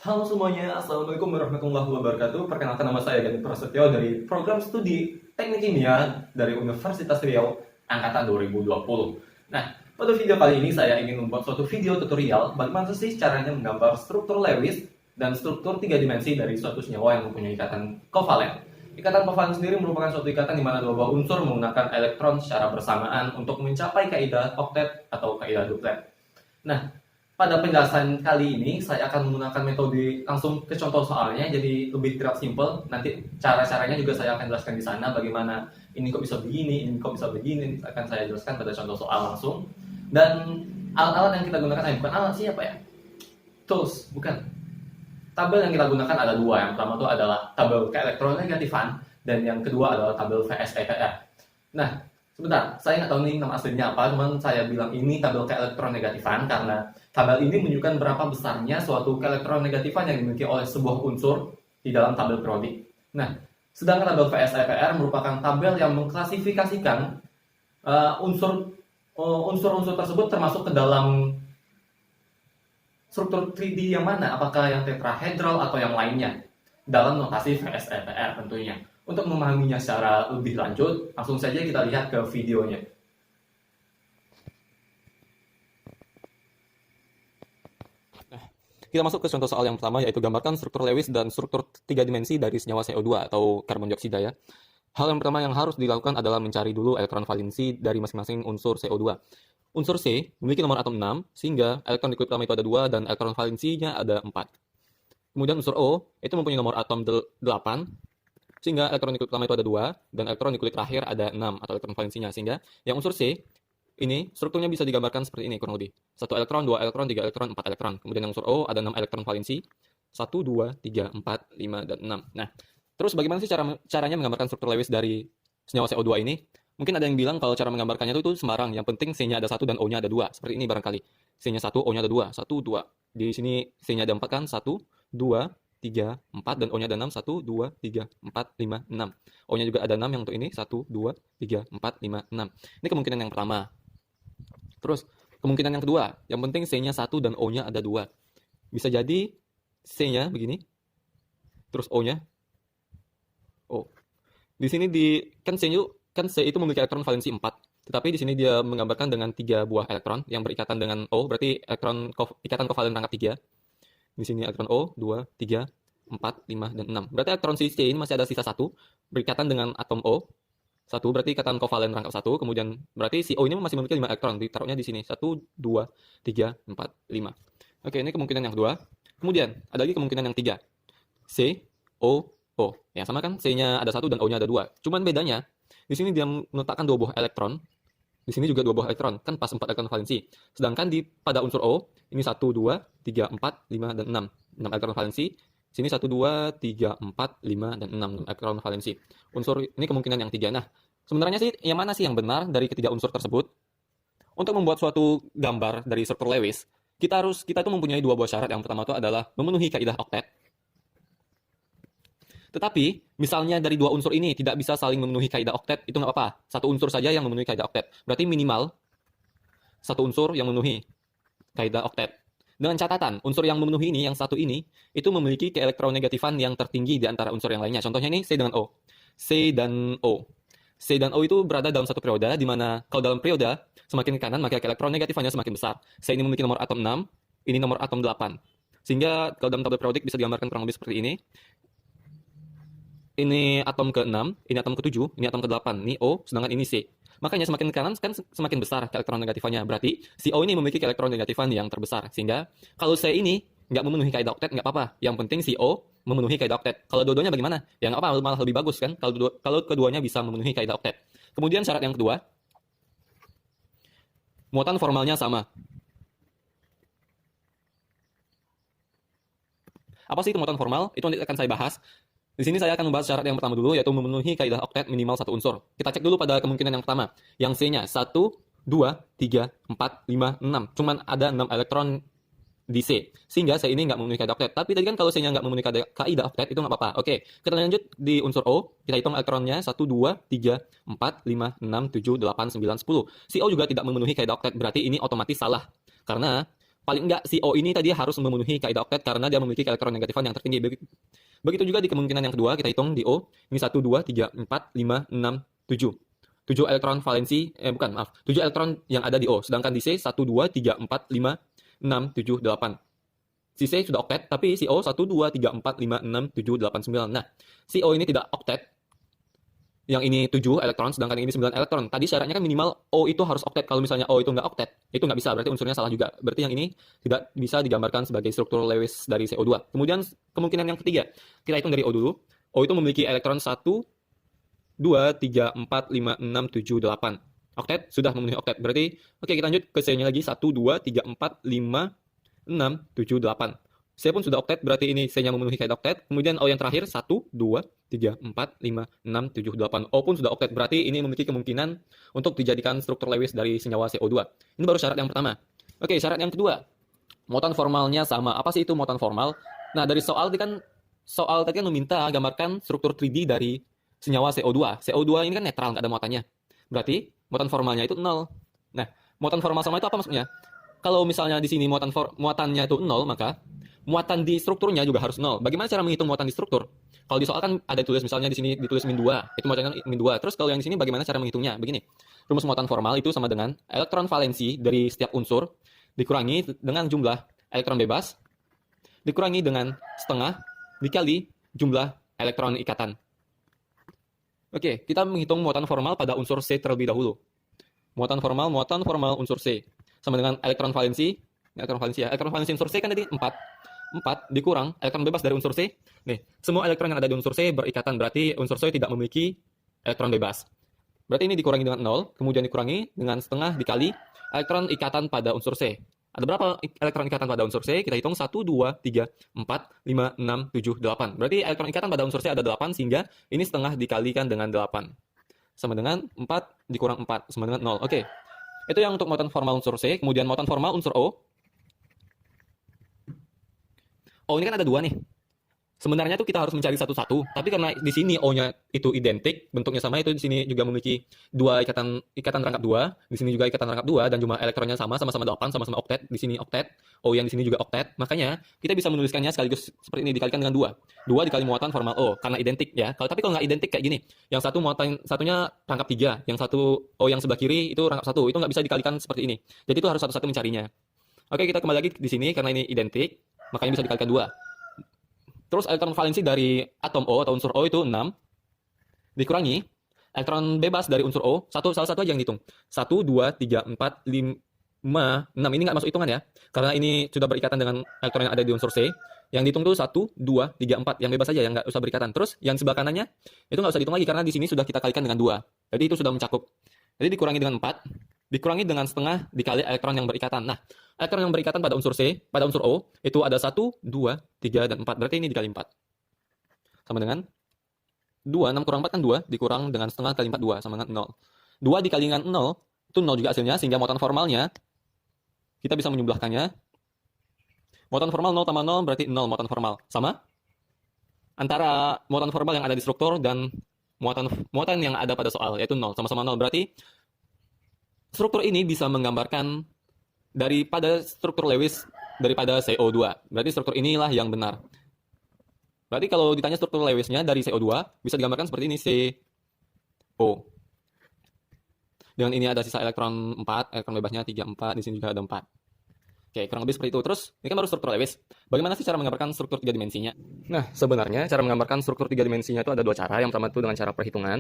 Halo semuanya, Assalamualaikum warahmatullahi wabarakatuh. Perkenalkan, nama saya Gani Prasetyo dari program studi Teknik Kimia dari Universitas Riau angkatan 2020. Nah, pada video kali ini saya ingin membuat suatu video tutorial bagaimana sih caranya menggambar struktur Lewis dan struktur 3 dimensi dari suatu senyawa yang mempunyai ikatan kovalen. Ikatan kovalen sendiri merupakan suatu ikatan di mana dua buah unsur menggunakan elektron secara bersamaan untuk mencapai kaidah oktet atau kaidah duplet. Nah, pada penjelasan kali ini saya akan menggunakan metode langsung ke contoh soalnya, jadi lebih tidak simple. Nanti cara-caranya juga saya akan jelaskan di sana, bagaimana ini kok bisa begini, ini kok bisa begini, akan saya jelaskan pada contoh soal langsung. Dan alat-alat yang kita gunakan, bukan alat, siapa ya? Tools, bukan. Tabel yang kita gunakan ada dua. Yang pertama itu adalah tabel keelektronegatifan dan yang kedua adalah tabel VSEPR. Nah, sebentar, saya nggak tahu nih nama aslinya apa, cuman saya bilang ini tabel keelektronegatifan karena tabel ini menunjukkan berapa besarnya suatu keelektronegatifan yang dimiliki oleh sebuah unsur di dalam tabel periodik. Nah, sedangkan tabel VSEPR merupakan tabel yang mengklasifikasikan unsur-unsur tersebut termasuk ke dalam struktur 3D yang mana, apakah yang tetrahedral atau yang lainnya, dalam notasi VSEPR tentunya. Untuk memahaminya secara lebih lanjut, langsung saja kita lihat ke videonya. Kita masuk ke contoh soal yang pertama, yaitu gambarkan struktur Lewis dan struktur 3 dimensi dari senyawa CO2 atau karbon dioksida ya. Hal yang pertama yang harus dilakukan adalah mencari dulu elektron valensi dari masing-masing unsur CO2. Unsur C memiliki nomor atom 6, sehingga elektron di kulit pertama itu ada 2 dan elektron valensinya ada 4. Kemudian unsur O itu mempunyai nomor atom 8, sehingga elektron di kulit pertama itu ada 2 dan elektron di kulit terakhir ada 6 atau elektron valensinya, sehingga yang unsur C ini strukturnya bisa digambarkan seperti ini kurang lebih. 1 elektron, 2 elektron, 3 elektron, 4 elektron. Kemudian yang unsur O ada 6 elektron valensi. 1, 2, 3, 4, 5, dan 6. Nah, terus bagaimana sih caranya menggambarkan struktur Lewis dari senyawa CO2 ini? Mungkin ada yang bilang kalau cara menggambarkannya itu sembarang. Yang penting C-nya ada 1 dan O-nya ada 2. Seperti ini barangkali. C-nya 1, O-nya ada 2. 1, 2. Di sini C-nya ada 4 kan? 1, 2, 3, 4, dan O-nya ada 6. 1, 2, 3, 4, 5, 6. O-nya juga ada 6 yang untuk ini. 1, 2, 3, 4, 5, 6. Ini kemungkinan yang pertama. Terus, kemungkinan yang kedua. Yang penting C-nya 1 dan O-nya ada 2. Bisa jadi C-nya begini. Terus O-nya. O. Di sini kan C itu memiliki elektron valensi 4. Tetapi di sini dia menggambarkan dengan 3 buah elektron yang berikatan dengan O. Berarti ikatan kovalen rangka 3. Di sini elektron O, 2, 3, 4, 5, dan 6. Berarti elektron C ini masih ada sisa 1 berikatan dengan atom O. 1 berarti ikatan kovalen rangkap 1. Kemudian berarti si O ini masih memiliki 5 elektron. Ditaruhnya di sini. 1, 2, 3, 4, 5. Oke, ini kemungkinan yang kedua. Kemudian ada lagi kemungkinan yang 3. C, O, O. Ya, sama kan? C-nya ada 1 dan O-nya ada 2. Cuman bedanya, di sini dia meletakkan 2 buah elektron. Di sini juga 2 buah elektron. Kan pas 4 elektron valensi. Sedangkan pada unsur O, ini 1, 2, 3, 4, 5, dan 6. 6 elektron valensi. Sini 1, 2, 3, 4, 5, dan 6 elektron valensi. Unsur ini kemungkinan yang 3. Nah, sebenarnya sih yang mana sih yang benar dari ketiga unsur tersebut? Untuk membuat suatu gambar dari struktur Lewis, kita tuh mempunyai 2 buah syarat. Yang pertama itu adalah memenuhi kaidah oktet. Tetapi, misalnya dari 2 unsur ini tidak bisa saling memenuhi kaidah oktet, itu nggak apa-apa. 1 unsur saja yang memenuhi kaidah oktet. Berarti minimal 1 unsur yang memenuhi kaidah oktet. Dengan catatan, unsur yang memenuhi ini, yang 1 ini, itu memiliki keelektronegatifan yang tertinggi di antara unsur yang lainnya. Contohnya ini C dengan O. C dan O. C dan O itu berada dalam satu periode, di mana kalau dalam periode, semakin ke kanan, maka keelektronegatifannya semakin besar. C ini memiliki nomor atom 6, ini nomor atom 8. Sehingga kalau dalam tabel periodik bisa digambarkan kurang lebih seperti ini. Ini atom ke-6, ini atom ke-7, ini atom ke-8, ini O, sedangkan ini C. Makanya semakin ke kanan kan semakin besar keelektronegatifannya. Berarti si O ini memiliki keelektronegatifan yang terbesar. Sehingga kalau C ini nggak memenuhi kaidah oktet nggak apa-apa. Yang penting si O memenuhi kaidah oktet. Kalau dua-duanya bagaimana? Ya nggak apa, malah lebih bagus kan kalau keduanya bisa memenuhi kaidah oktet. Kemudian syarat yang kedua, muatan formalnya sama. Apa sih itu muatan formal? Itu nanti akan saya bahas. Di sini saya akan membahas syarat yang pertama dulu, yaitu memenuhi kaidah oktet minimal satu unsur. Kita cek dulu pada kemungkinan yang pertama. Yang C-nya 1, 2, 3, 4, 5, 6. Cuman ada 6 elektron di C. Sehingga C ini nggak memenuhi kaidah oktet. Tapi tadi kan kalau C-nya nggak memenuhi kaidah oktet, itu nggak apa-apa. Oke, kita lanjut di unsur O. Kita hitung elektronnya 1, 2, 3, 4, 5, 6, 7, 8, 9, 10. Si O juga tidak memenuhi kaidah oktet. Berarti ini otomatis salah. Karena paling enggak si O ini tadi harus memenuhi kaidah oktet karena dia memiliki elektron negatifan yang tertinggi. Begitu juga di kemungkinan yang kedua, kita hitung di O. Ini 1, 2, 3, 4, 5, 6, 7. 7 elektron valensi, 7 elektron yang ada di O. Sedangkan di C, 1, 2, 3, 4, 5, 6, 7, 8. Si C sudah oktet, tapi si O 1, 2, 3, 4, 5, 6, 7, 8, 9. Nah, si O ini tidak oktet. Yang ini 7 elektron, sedangkan ini 9 elektron. Tadi syaratnya kan minimal O itu harus oktet. Kalau misalnya O itu nggak oktet, itu nggak bisa. Berarti unsurnya salah juga. Berarti yang ini tidak bisa digambarkan sebagai struktur Lewis dari CO2. Kemudian kemungkinan yang ketiga, kita hitung dari O dulu. O itu memiliki elektron 1, 2, 3, 4, 5, 6, 7, 8. Oktet, sudah memenuhi oktet. Berarti, oke, kita lanjut ke C-nya lagi. 1, 2, 3, 4, 5, 6, 7, 8. C pun sudah oktet, berarti ini C-nya memenuhi kaidah oktet. Kemudian O yang terakhir, 1, 2, 3, 4, 5, 6, 7, 8. O pun sudah oktet, berarti ini memiliki kemungkinan untuk dijadikan struktur Lewis dari senyawa CO2. Ini baru syarat yang pertama. Oke, syarat yang kedua. Muatan formalnya sama. Apa sih itu muatan formal? Nah, dari soal tadi kan meminta gambarkan struktur 3D dari senyawa CO2. CO2 ini kan netral, nggak ada muatannya. Berarti muatan formalnya itu 0. Nah, muatan formal sama itu apa maksudnya? Kalau misalnya di sini muatannya itu 0, maka muatan di strukturnya juga harus 0. Bagaimana cara menghitung muatan di struktur? Kalau di soal kan ada tulis misalnya di sini ditulis min 2, itu muatannya min 2. Terus kalau yang di sini bagaimana cara menghitungnya? Begini. Rumus muatan formal itu sama dengan elektron valensi dari setiap unsur dikurangi dengan jumlah elektron bebas dikurangi dengan setengah dikali jumlah elektron ikatan. Oke, kita menghitung muatan formal pada unsur C terlebih dahulu. Muatan formal unsur C sama dengan elektron valensi unsur C kan tadi 4 dikurang elektron bebas dari unsur C. Nih, semua elektron yang ada di unsur C berikatan, berarti unsur C tidak memiliki elektron bebas. Berarti ini dikurangi dengan 0, kemudian dikurangi dengan setengah dikali elektron ikatan pada unsur C. Ada berapa elektron ikatan pada unsur C? Kita hitung 1, 2, 3, 4, 5, 6, 7, 8. Berarti elektron ikatan pada unsur C ada 8, sehingga ini setengah dikalikan dengan 8. Sama dengan 4 dikurang 4, sama dengan 0. Oke, itu yang untuk muatan formal unsur C. Kemudian muatan formal unsur O. O ini kan ada 2 nih. Sebenarnya tuh kita harus mencari satu-satu, tapi karena di sini O-nya itu identik, bentuknya sama, itu di sini juga memiliki dua ikatan rangkap 2, di sini juga ikatan rangkap 2 dan jumlah elektronnya sama-sama 8, sama-sama oktet, di sini oktet, O yang di sini juga oktet. Makanya kita bisa menuliskannya sekaligus seperti ini dikalikan dengan 2. 2 dikali muatan formal O karena identik ya. Tapi kalau nggak identik kayak gini, yang satu satunya rangkap 3, yang satu O yang sebelah kiri itu rangkap 1, itu nggak bisa dikalikan seperti ini. Jadi itu harus satu-satu mencarinya. Oke, kita kembali lagi di sini karena ini identik, makanya bisa dikalikan 2. Terus elektron valensi dari atom O atau unsur O itu 6 dikurangi elektron bebas dari unsur O, salah satu aja yang dihitung. 1, 2, 3, 4, 5, 6. Ini nggak masuk hitungan ya. Karena ini sudah berikatan dengan elektron yang ada di unsur C. Yang dihitung tuh 1, 2, 3, 4. Yang bebas saja, yang nggak usah berikatan. Terus yang sebelah kanannya itu nggak usah dihitung lagi karena di sini sudah kita kalikan dengan 2. Jadi itu sudah mencakup. Jadi dikurangi dengan 4. Dikurangi dengan setengah dikali elektron yang berikatan. Nah, elektron yang berikatan pada unsur C, pada unsur O, itu ada 1, 2, 3, dan 4. Berarti ini dikali 4. Sama dengan 2, 6 kurang 4 kan 2, dikurang dengan setengah kali 4, 2, sama dengan 0. 2 dikali dengan 0, itu 0 juga hasilnya, sehingga muatan formalnya, kita bisa menjumlahkannya. Muatan formal 0 tambah 0 berarti 0 muatan formal. Sama antara muatan formal yang ada di struktur dan muatan yang ada pada soal, yaitu 0, sama-sama 0. Berarti struktur ini bisa menggambarkan daripada struktur Lewis daripada CO2. Berarti struktur inilah yang benar. Berarti kalau ditanya struktur Lewisnya dari CO2 bisa digambarkan seperti ini, CO. Dengan ini ada sisa elektron 4, elektron bebasnya 3, 4, di sini juga ada 4. Oke, kurang lebih seperti itu. Terus ini kan baru struktur Lewis. Bagaimana sih cara menggambarkan struktur 3 dimensinya? Nah, sebenarnya cara menggambarkan struktur 3 dimensinya itu ada 2 cara. Yang pertama itu dengan cara perhitungan.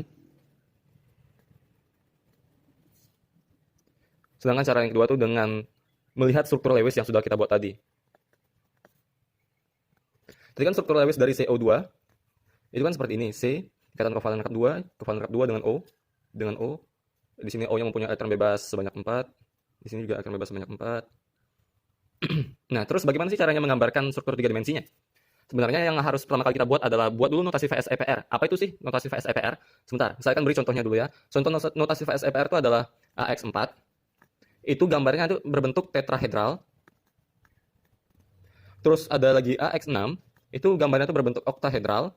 Sedangkan cara yang kedua itu dengan melihat struktur Lewis yang sudah kita buat tadi. Tadi kan struktur Lewis dari CO2 itu kan seperti ini. C, ikatan kovalen rangkap 2 dengan O. Di sini O yang mempunyai elektron bebas sebanyak 4. Di sini juga elektron bebas sebanyak 4. Nah, terus bagaimana sih caranya menggambarkan struktur 3 dimensinya? Sebenarnya yang harus pertama kali kita buat adalah buat dulu notasi VSEPR. Apa itu sih notasi VSEPR? Sebentar, saya akan beri contohnya dulu ya. Contoh notasi VSEPR itu adalah AX4. Itu gambarnya itu berbentuk tetrahedral. Terus ada lagi AX6, itu gambarnya itu berbentuk oktahedral.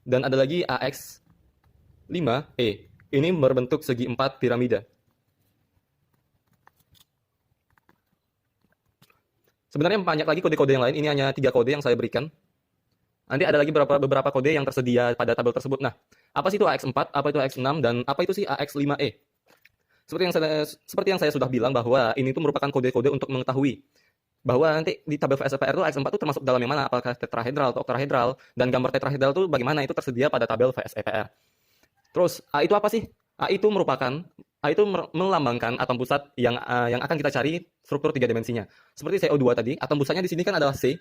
Dan ada lagi AX5E, ini berbentuk segi 4 piramida. Sebenarnya banyak lagi kode-kode yang lain, ini hanya 3 kode yang saya berikan. Nanti ada lagi beberapa kode yang tersedia pada tabel tersebut. Nah, apa sih itu AX4, apa itu AX6, dan apa itu sih AX5E? Seperti yang saya sudah bilang bahwa ini itu merupakan kode-kode untuk mengetahui bahwa nanti di tabel VSEPR itu AX4 itu termasuk dalam yang mana, apakah tetrahedral atau oktahedral, dan gambar tetrahedral itu bagaimana, itu tersedia pada tabel VSEPR. Terus A itu apa sih? A itu melambangkan atom pusat yang akan kita cari struktur 3 dimensinya. Seperti CO2 tadi, atom pusatnya di sini kan adalah C.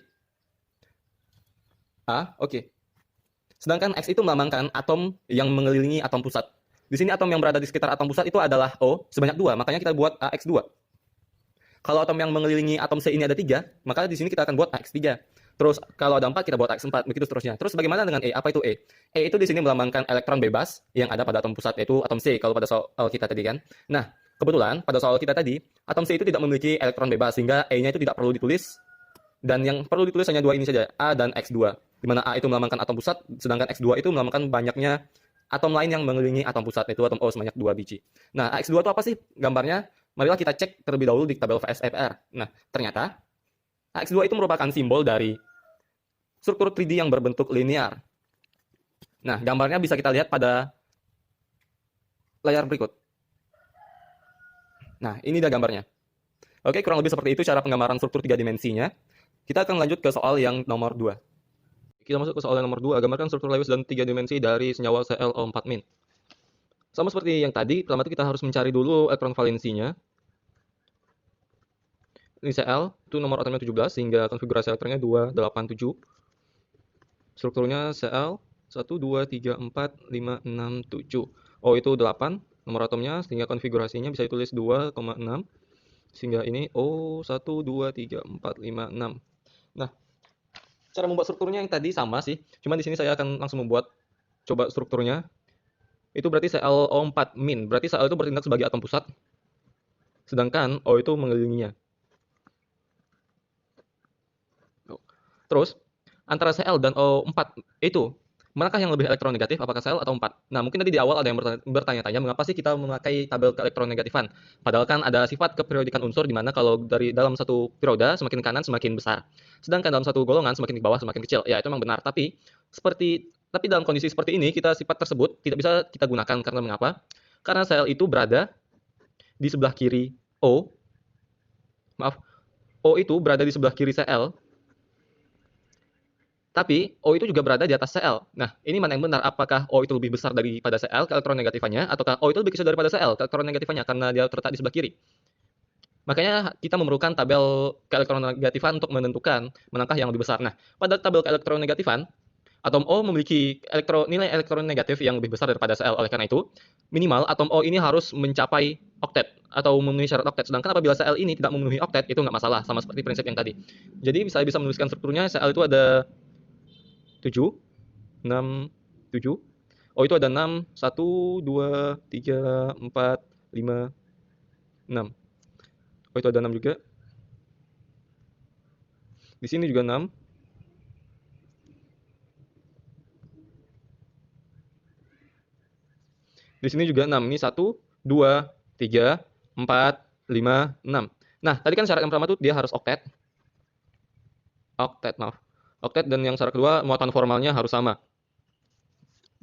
A, oke. Sedangkan X itu melambangkan atom yang mengelilingi atom pusat. Di sini atom yang berada di sekitar atom pusat itu adalah O sebanyak 2, makanya kita buat AX2. Kalau atom yang mengelilingi atom C ini ada 3, maka di sini kita akan buat AX3. Terus kalau ada 4, kita buat AX4, begitu seterusnya. Terus bagaimana dengan E? Apa itu E? E itu di sini melambangkan elektron bebas yang ada pada atom pusat, yaitu atom C, kalau pada soal kita tadi kan. Nah, kebetulan pada soal kita tadi, atom C itu tidak memiliki elektron bebas, sehingga E-nya itu tidak perlu ditulis. Dan yang perlu ditulis hanya 2 ini saja, A dan X2. Di mana A itu melambangkan atom pusat, sedangkan X2 itu melambangkan banyaknya atom lain yang mengelilingi atom pusat, yaitu atom O sebanyak 2 biji. Nah, AX2 itu apa sih gambarnya? Marilah kita cek terlebih dahulu di tabel VSEPR. Nah, ternyata AX2 itu merupakan simbol dari struktur 3D yang berbentuk linear. Nah, gambarnya bisa kita lihat pada layar berikut. Nah, ini dia gambarnya. Oke, kurang lebih seperti itu cara penggambaran struktur 3 dimensinya. Kita akan lanjut ke soal yang nomor 2. Kita masuk ke soal yang nomor 2, gambarkan struktur Lewis dan 3 dimensi dari senyawa ClO4-. Sama seperti yang tadi, pertama itu kita harus mencari dulu elektron valensinya. Ini Cl, itu nomor atomnya 17, sehingga konfigurasi elektronnya 287. Strukturnya Cl 1, 2, 3, 4, 5, 6, 7. O itu 8 nomor atomnya, sehingga konfigurasinya bisa ditulis 2,6. Sehingga ini O 1, 2, 3, 4, 5, 6. Nah, cara membuat strukturnya yang tadi sama sih. Cuman di sini saya akan langsung membuat coba strukturnya. Itu berarti ClO4-. Berarti Cl itu bertindak sebagai atom pusat. Sedangkan O itu mengelilinginya. Terus, antara Cl dan O4 itu, manakah yang lebih elektronegatif, apakah Cl atau 4? Nah, mungkin tadi di awal ada yang bertanya-tanya, mengapa sih kita memakai tabel keelektronegatifan? Padahal kan ada sifat keperiodikan unsur, di mana kalau dari dalam satu periode, semakin kanan semakin besar. Sedangkan dalam satu golongan, semakin ke bawah semakin kecil. Ya, itu memang benar. Tapi dalam kondisi seperti ini, sifat tersebut tidak bisa kita gunakan. Karena mengapa? Karena Cl itu berada di sebelah kiri O. Maaf, O itu berada di sebelah kiri Cl. Tapi O itu juga berada di atas Cl. Nah, ini mana yang benar? Apakah O itu lebih besar daripada Cl keelektronegatifannya, ataukah O itu lebih kecil daripada Cl keelektronegatifannya karena dia terletak di sebelah kiri? Makanya kita memerlukan tabel keelektronegatifan untuk menentukan manakah yang lebih besar. Nah, pada tabel keelektronegatifan, atom O memiliki nilai elektronegatif yang lebih besar daripada Cl. Oleh karena itu, minimal atom O ini harus mencapai oktet atau memenuhi syarat oktet. Sedangkan apabila Cl ini tidak memenuhi oktet, itu nggak masalah, sama seperti prinsip yang tadi. Jadi saya bisa menuliskan strukturnya. Cl itu ada 7, 6, 7. Oh, itu ada 6, 1, 2, 3, 4, 5, 6. Oh, itu ada 6 juga. Di sini juga 6. Di sini juga 6. Ini 1, 2, 3, 4, 5, 6. Nah, tadi kan syarat yang pertama tuh dia harus oktet. Oktet, dan yang syarat kedua muatan formalnya harus sama.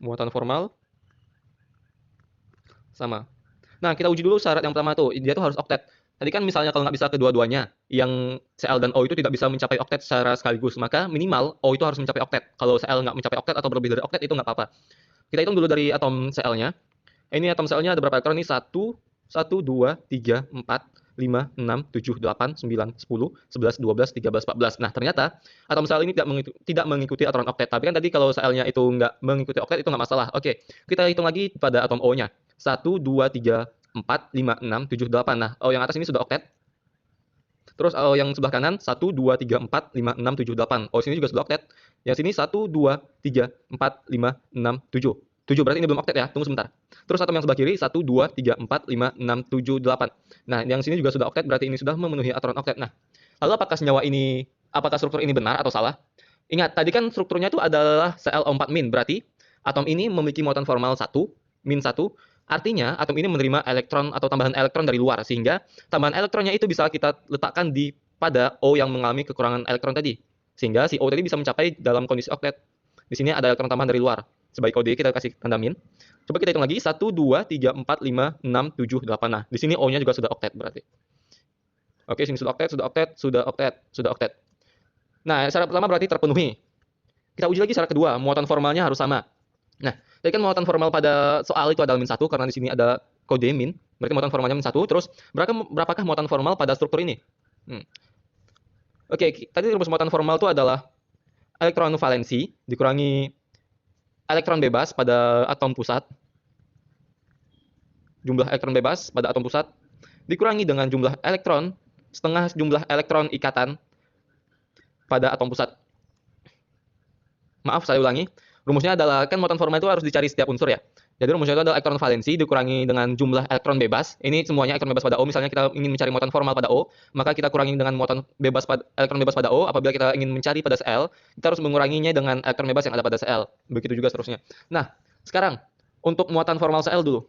Muatan formal sama. Nah, kita uji dulu syarat yang pertama tuh, dia tuh harus oktet. Tadi kan misalnya kalau nggak bisa kedua-duanya, yang Cl dan O itu tidak bisa mencapai oktet secara sekaligus, maka minimal O itu harus mencapai oktet. Kalau Cl nggak mencapai oktet atau berlebih dari oktet, itu nggak apa-apa. Kita hitung dulu dari atom Cl-nya. Ini atom Cl-nya ada berapa elektron? Ini 1, 1, 2, 3, 4, 5, 6, 7, 8, 9, 10, 11, 12, 13, 14. Nah, ternyata atom sel ini tidak mengikuti aturan oktet. Tapi kan tadi kalau selnya itu nggak mengikuti oktet itu nggak masalah. Oke, kita hitung lagi pada atom O-nya. 1, 2, 3, 4, 5, 6, 7, 8. Nah, O yang atas ini sudah oktet. Terus O yang sebelah kanan 1, 2, 3, 4, 5, 6, 7, 8. O sini juga sudah oktet. Yang sini 1, 2, 3, 4, 5, 6, 7. 7 berarti ini belum oktet ya. Tunggu sebentar. Terus atom yang sebelah kiri 1, 2, 3, 4, 5, 6, 7, 8. Nah, yang sini juga sudah oktet berarti ini sudah memenuhi aturan oktet. Nah, lalu apakah struktur ini benar atau salah? Ingat, tadi kan strukturnya itu adalah Cl4-, berarti atom ini memiliki muatan formal 1, min 1. Artinya atom ini menerima elektron atau tambahan elektron dari luar, sehingga tambahan elektronnya itu bisa kita letakkan pada O yang mengalami kekurangan elektron tadi. Sehingga si O tadi bisa mencapai dalam kondisi oktet. Di sini ada elektron tambahan dari luar. Sebagai kode kita kasih tanda min. Coba kita hitung lagi 1, 2, 3, 4, 5, 6, 7, 8. Nah, di sini O-nya juga sudah oktet berarti. Oke, sini sudah oktet, sudah oktet, sudah oktet, sudah oktet. Nah, syarat pertama berarti terpenuhi. Kita uji lagi syarat kedua, muatan formalnya harus sama. Nah, tadi kan muatan formal pada soal itu adalah min 1 karena di sini ada kode min, berarti muatan formalnya min 1. Terus berapakah muatan formal pada struktur ini? Oke, tadi rumus muatan formal itu adalah elektron valensi dikurangi elektron bebas pada atom pusat, jumlah elektron bebas pada atom pusat, dikurangi dengan jumlah elektron, setengah jumlah elektron ikatan pada atom pusat. Maaf, saya ulangi. Rumusnya adalah, kan muatan formal itu harus dicari setiap unsur ya. Jadi rumusnya itu adalah elektron valensi dikurangi dengan jumlah elektron bebas. Ini semuanya elektron bebas pada O. Misalnya kita ingin mencari muatan formal pada O, maka kita kurangi dengan muatan elektron bebas pada O. Apabila kita ingin mencari pada Cl, kita harus menguranginya dengan elektron bebas yang ada pada Cl. Begitu juga seterusnya. Nah, sekarang untuk muatan formal Cl dulu.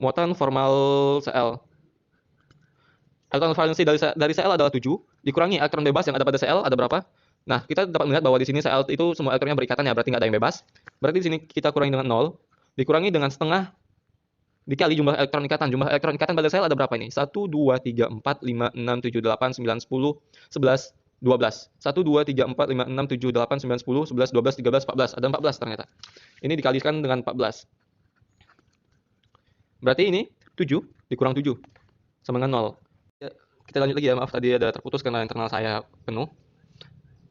Muatan formal Cl. Elektron valensi dari Cl adalah 7, dikurangi elektron bebas yang ada pada Cl ada berapa? Nah, kita dapat melihat bahwa di sini Cl itu semua elektronnya berikatan ya, berarti nggak ada yang bebas. Berarti di sini kita kurangi dengan 0, dikurangi dengan setengah dikali jumlah elektron ikatan. Jumlah elektron ikatan pada Cl ada berapa ini? 1, 2, 3, 4, 5, 6, 7, 8, 9, 10, 11, 12. 1, 2, 3, 4, 5, 6, 7, 8, 9, 10, 11, 12, 13, 14. Ada 14 ternyata. Ini dikalikan dengan 14. Berarti ini 7 dikurang 7 sama dengan 0. Kita lanjut lagi ya, maaf tadi ada terputus karena internal saya penuh.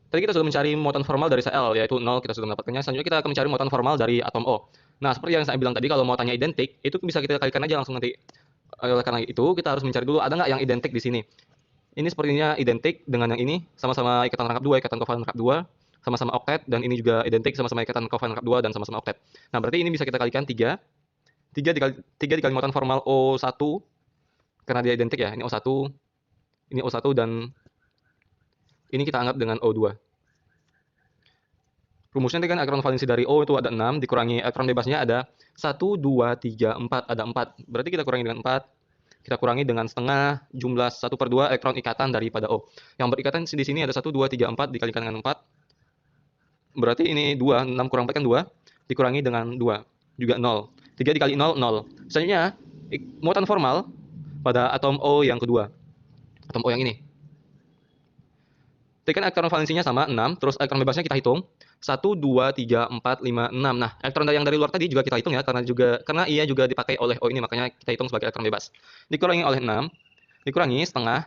Tadi kita sudah mencari muatan formal dari Cl, yaitu 0, kita sudah mendapatkannya. Selanjutnya kita akan mencari muatan formal dari atom O. Nah, seperti yang saya bilang tadi, kalau muatannya identik, itu bisa kita kalikan aja langsung nanti. Oleh karena itu, kita harus mencari dulu ada nggak yang identik di sini. Ini sepertinya identik dengan yang ini, sama-sama ikatan rangkap 2, ikatan kovalen rangkap 2, sama-sama oktet, dan ini juga identik sama-sama ikatan kovalen rangkap 2 dan sama-sama oktet. Nah, berarti ini bisa kita kalikan 3. 3 dikali muatan formal O1, karena dia identik ya, ini O1, ini O1, dan ini kita anggap dengan O2. Rumusnya kan elektron valensi dari O itu ada 6, dikurangi elektron bebasnya ada 1, 2, 3, 4, ada 4. Berarti kita kurangi dengan 4, kita kurangi dengan setengah jumlah 1/2 elektron ikatan daripada O. Yang berikatan di sini ada 1, 2, 3, 4 dikalikan dengan 4. Berarti ini 2, 6 kurang 4 kan 2, dikurangi dengan 2, juga 0. 3 dikali 0, 0. Selanjutnya, muatan formal pada atom O yang kedua. Atom O yang ini. Tadi kan elektron valensinya sama 6, terus elektron bebasnya kita hitung 1, 2, 3, 4, 5, 6. Nah, elektron yang dari luar tadi juga kita hitung ya, karena ia juga dipakai oleh O ini, makanya kita hitung sebagai elektron bebas. Dikurangi oleh 6, dikurangi setengah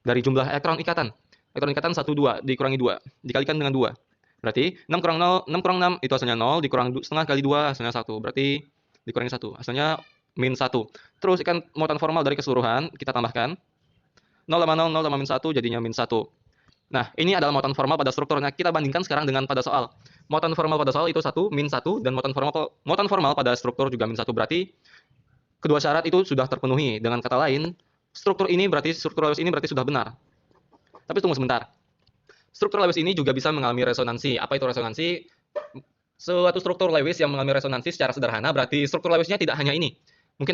dari jumlah elektron ikatan. Elektron ikatan 1, 2, dikurangi 2, dikalikan dengan 2. Berarti 6 kurang 0, 6 kurang 6 itu hasilnya 0, dikurang setengah kali 2 hasilnya 1. Berarti dikurangi 1, hasilnya min 1. Terus ikan muatan formal dari keseluruhan kita tambahkan 0 sama 0, 0 sama min 1 jadinya min 1. Nah, ini adalah muatan formal pada strukturnya. Kita bandingkan sekarang dengan pada soal. Muatan formal pada soal itu 1, min 1, dan muatan formal pada struktur juga min 1. Berarti kedua syarat itu sudah terpenuhi. Dengan kata lain, struktur Lewis ini berarti sudah benar. Tapi tunggu sebentar. Struktur Lewis ini juga bisa mengalami resonansi. Apa itu resonansi? Suatu struktur Lewis yang mengalami resonansi secara sederhana berarti struktur Lewisnya tidak hanya ini. Mungkin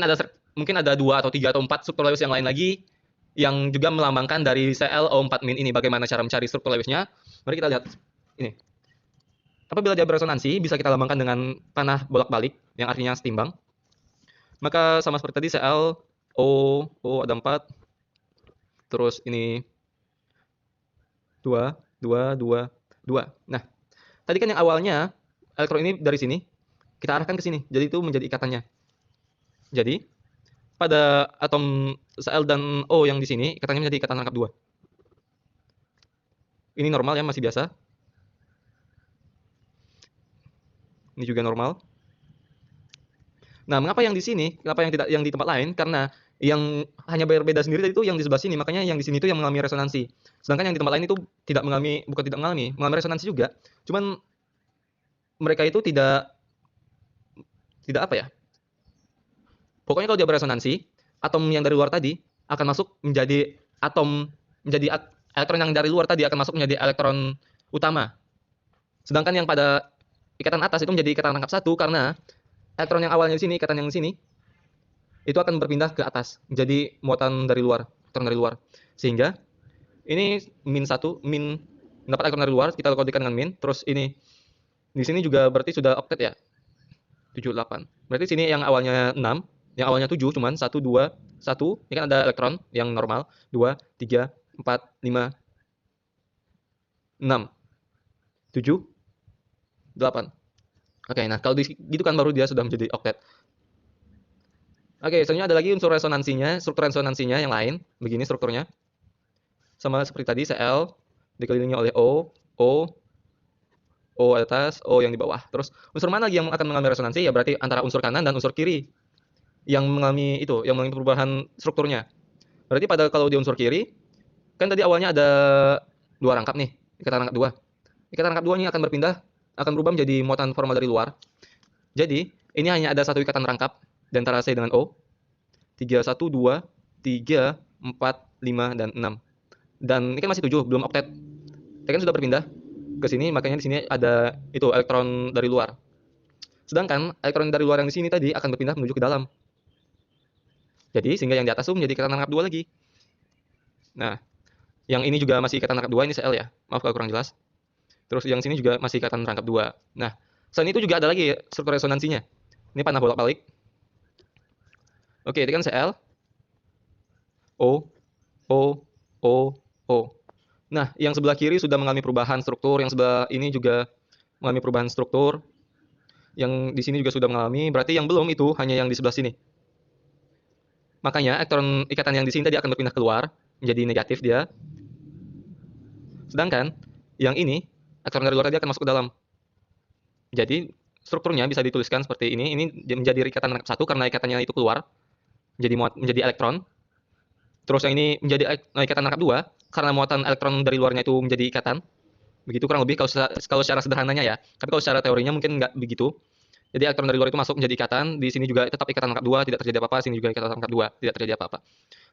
ada 2 atau 3 atau 4 struktur Lewis yang lain lagi yang juga melambangkan dari ClO4- ini. Bagaimana cara mencari struktur Lewisnya? Mari kita lihat ini. Apabila dia beresonansi, bisa kita lambangkan dengan panah bolak-balik, yang artinya setimbang. Maka sama seperti tadi, ClO ada 4, terus ini 2, 2, 2, 2. Nah, tadi kan yang awalnya elektron ini dari sini, kita arahkan ke sini. Jadi itu menjadi ikatannya. Jadi, pada atom Cl dan O yang di sini ikatannya menjadi ikatan rangkap 2. Ini normal ya, masih biasa. Ini juga normal. Nah, mengapa yang di sini, kenapa yang tidak yang di tempat lain? Karena yang hanya berbeda sendiri tadi itu yang di sebelah sini, makanya yang di sini itu yang mengalami resonansi. Sedangkan yang di tempat lain itu tidak mengalami, bukan tidak mengalami resonansi juga. Cuman mereka itu tidak apa ya? Pokoknya kalau dia beresonansi, atom yang dari luar tadi akan masuk menjadi elektron yang dari luar tadi akan masuk menjadi elektron utama. Sedangkan yang pada ikatan atas itu menjadi ikatan rangkap 1 karena elektron yang awalnya di sini, ikatan yang di sini itu akan berpindah ke atas menjadi muatan dari luar, elektron dari luar. Sehingga ini min mendapat elektron dari luar, kita kodikan dengan min. Terus ini di sini juga berarti sudah oktet ya. 7, 8. Berarti sini yang awalnya 6, yang awalnya 7 cuman 1, 2, 1. Ini kan ada elektron yang normal. 2, 3, 4, 5, 6, 7, 8. Oke, nah kalau gitu kan baru dia sudah menjadi oktet. Oke, selanjutnya ada lagi unsur resonansinya, struktur resonansinya yang lain. Begini strukturnya. Sama seperti tadi, Cl dikelilingi oleh O atas, O yang di bawah. Terus unsur mana lagi yang akan mengalami resonansi? Ya berarti antara unsur kanan dan unsur kiri yang mengalami perubahan strukturnya. Berarti kalau di unsur kiri, kan tadi awalnya ada 2 rangkap nih, ikatan rangkap 2. Ikatan rangkap 2 ini akan berubah menjadi muatan formal dari luar. Jadi, ini hanya ada satu ikatan rangkap di antara C dengan O. 3, 1, 2, 3, 4, 5, dan 6. Dan ini kan masih 7, belum oktet. Ini kan sudah berpindah ke sini, makanya di sini ada itu elektron dari luar. Sedangkan elektron dari luar yang di sini tadi akan berpindah menuju ke dalam. Jadi sehingga yang di atas itu menjadi ikatan rangkap 2 lagi. Nah, yang ini juga masih ikatan rangkap 2, ini Cl ya. Maaf kalau kurang jelas. Terus yang sini juga masih ikatan rangkap 2. Nah, selain itu juga ada lagi struktur resonansinya. Ini panah bolak-balik. Oke, ini kan Cl. O, O. Nah, yang sebelah kiri sudah mengalami perubahan struktur, yang sebelah ini juga mengalami perubahan struktur. Yang di sini juga sudah mengalami, berarti yang belum itu hanya yang di sebelah sini. Makanya elektron ikatan yang di sini tadi akan berpindah keluar, menjadi negatif dia. Sedangkan yang ini, elektron dari luar tadi akan masuk ke dalam. Jadi strukturnya bisa dituliskan seperti ini menjadi ikatan rangkap 1 karena ikatannya itu keluar, menjadi elektron. Terus yang ini menjadi ikatan rangkap 2 karena muatan elektron dari luarnya itu menjadi ikatan. Begitu kurang lebih kalau secara sederhananya ya. Tapi kalau secara teorinya mungkin nggak begitu. Jadi elektron dari luar itu masuk menjadi ikatan, di sini juga tetap ikatan rangkap 2, tidak terjadi apa-apa, sini juga ikatan rangkap 2, tidak terjadi apa-apa.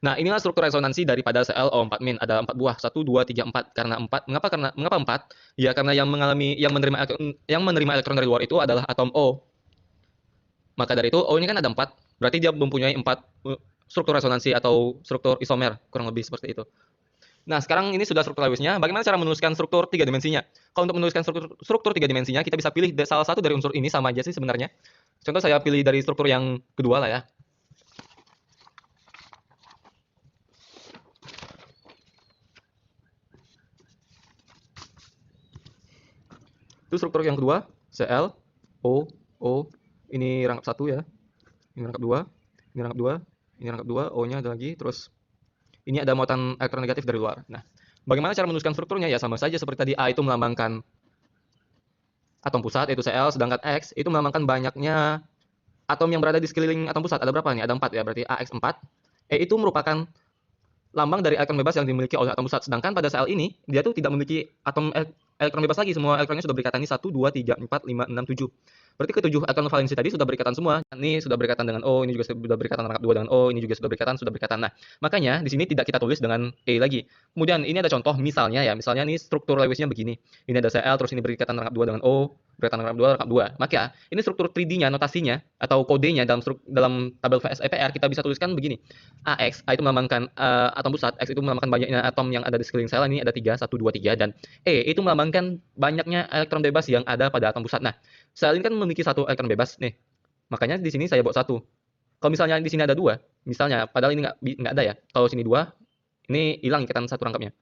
Nah, inilah struktur resonansi daripada ClO4-, ada 4 buah, 1, 2, 3, 4. Karena 4, mengapa 4? Ya karena yang menerima elektron dari luar itu adalah atom O. Maka dari itu O ini kan ada 4, berarti dia mempunyai 4 struktur resonansi atau struktur isomer, kurang lebih seperti itu. Nah, sekarang ini sudah struktur Lewisnya. Bagaimana cara menuliskan struktur 3 dimensinya? Kalau untuk menuliskan struktur 3 dimensinya, kita bisa pilih salah satu dari unsur ini, sama aja sih sebenarnya. Contoh saya pilih dari struktur yang kedua lah ya. Itu struktur yang kedua, Cl, O, ini rangkap 1 ya. Ini rangkap 2, ini rangkap 2, ini rangkap 2, O-nya ada lagi, terus ini ada muatan elektron negatif dari luar. Nah, bagaimana cara menuliskan strukturnya? Ya sama saja seperti tadi, A itu melambangkan atom pusat, yaitu Cl, sedangkan X itu melambangkan banyaknya atom yang berada di sekeliling atom pusat. Ada berapa nih? Ada 4 ya, berarti AX4. E itu merupakan lambang dari elektron bebas yang dimiliki oleh atom pusat. Sedangkan pada Cl ini, dia tuh tidak memiliki atom elektron bebas lagi. Semua elektronnya sudah berikatan. Ini 1, 2, 3, 4, 5, 6, 7. Berarti ke-7 elektron valensi tadi sudah berikatan semua. Ini sudah berikatan dengan O, ini juga sudah berikatan rangkap 2 dengan O, ini juga sudah berikatan. Nah, makanya di sini tidak kita tulis dengan E lagi. Kemudian ini ada contoh misalnya ya. Misalnya ini struktur Lewisnya begini. Ini ada Cl, terus ini berikatan rangkap 2 dengan O, berikatan rangkap 2. Maka ini struktur 3D-nya, notasinya atau kodenya dalam tabel VSEPR kita bisa tuliskan begini. AX, A itu melambangkan atom pusat, X itu melambangkan banyaknya atom yang ada di sekeliling sel. Ini ada 3, 1, 2, 3, dan E itu melambangkan banyaknya elektron bebas yang ada pada atom pusat. Nah, sel ini kan memiliki 1 elektron bebas nih. Makanya di sini saya buat 1. Kalau misalnya di sini ada 2, misalnya padahal ini nggak ada ya. Kalau sini 2, ini hilang ikatan 1 rangkapnya.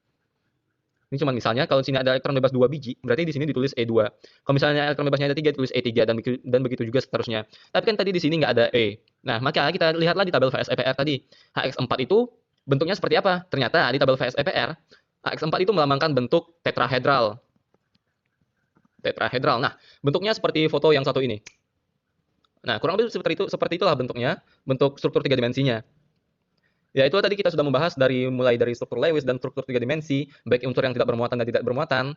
Ini cuma misalnya, kalau sini ada elektron bebas 2 biji, berarti di sini ditulis E2. Kalau misalnya elektron bebasnya ada 3, ditulis E3, dan begitu juga seterusnya. Tapi kan tadi di sini nggak ada E. Nah, maka kita lihatlah di tabel VSEPR tadi. HX4 itu bentuknya seperti apa? Ternyata di tabel VSEPR, HX4 itu melambangkan bentuk tetrahedral. Tetrahedral. Nah, bentuknya seperti foto yang satu ini. Nah, kurang lebih seperti itulah bentuknya, bentuk struktur tiga dimensinya. Ya, itu tadi kita sudah membahas mulai dari struktur Lewis dan struktur tiga dimensi, baik unsur yang tidak bermuatan dan tidak bermuatan.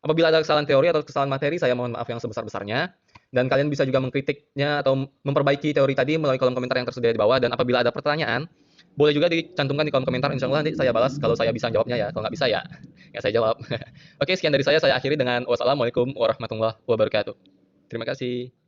Apabila ada kesalahan teori atau kesalahan materi, saya mohon maaf yang sebesar-besarnya. Dan kalian bisa juga mengkritiknya atau memperbaiki teori tadi melalui kolom komentar yang tersedia di bawah. Dan apabila ada pertanyaan, boleh juga dicantumkan di kolom komentar. Insya Allah nanti saya balas kalau saya bisa jawabnya ya. Kalau nggak bisa ya, ya saya jawab. Oke, sekian dari saya akhiri dengan wassalamualaikum warahmatullahi wabarakatuh. Terima kasih.